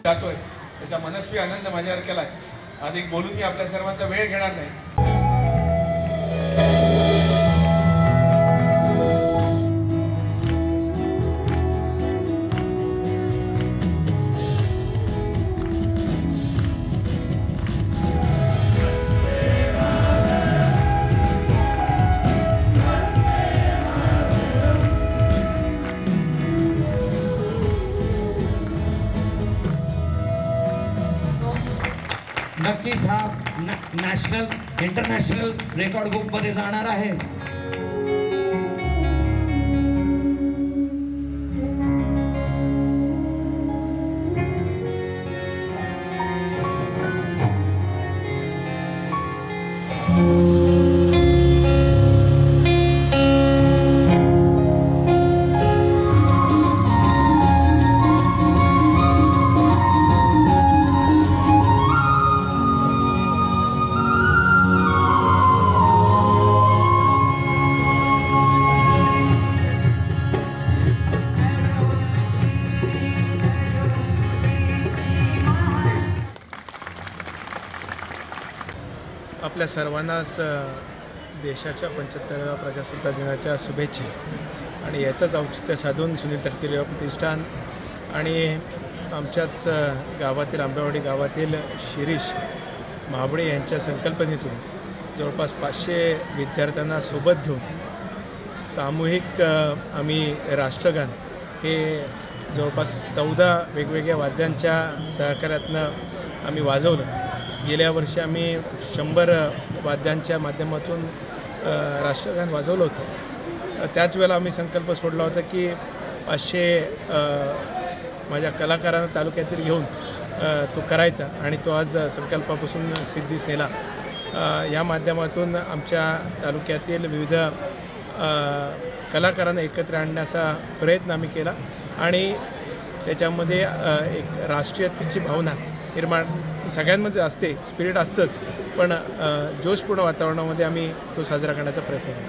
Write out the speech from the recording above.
जातोय त्याचा मनस्वी आनंद माझ्यावर केला आहे। अधिक बोलून मी आपल्या सर्वांचा वेळ घेणार नाही। नक्कीच हा नॅशनल इंटरनॅशनल रेकॉर्ड बुक मध्ये जाणार आहे। आपल्या सर्वांनाच देशाच्या 75व्या प्रजासत्ताक दिनाच्या शुभेच्छा। आणि याचंच औचित्य साधून सुनील तटकरे युवा प्रतिष्ठान आणि आमच्याच गावातील आंबेवाडी गावातील शिरीष महाबळे यांच्या संकल्पनेतून जवळपास 500 विद्यार्थ्यांना सोबत घेऊन सामूहिक आम्ही राष्ट्रगान हे जवळपास 14 वेगवेगळ्या वाद्यांच्या सहकार्यातनं आम्ही वाजवलं। गेल्या वर्षी आम्ही 100 वाद्यांच्या माध्यमातून राष्ट्रगान वाजवलं होतं। त्याच वेळेला आम्ही संकल्प सोडला होता की 500 माझ्या कलाकारांना तालुक्यातील घेऊन तो करायचा आणि तो आज संकल्पापासून सिद्धीस नेला। या माध्यमातून आमच्या तालुक्यातील विविध कलाकारांना एकत्र आणण्याचा प्रयत्न आम्ही केला आणि त्याच्यामध्ये एक राष्ट्रीयतेची भावना निर्माण सगळ्यांमध्ये असते, स्पिरिट असतंच, पण जोशपूर्ण वातावरणामध्ये आम्ही तो साजरा करण्याचा प्रयत्न केला।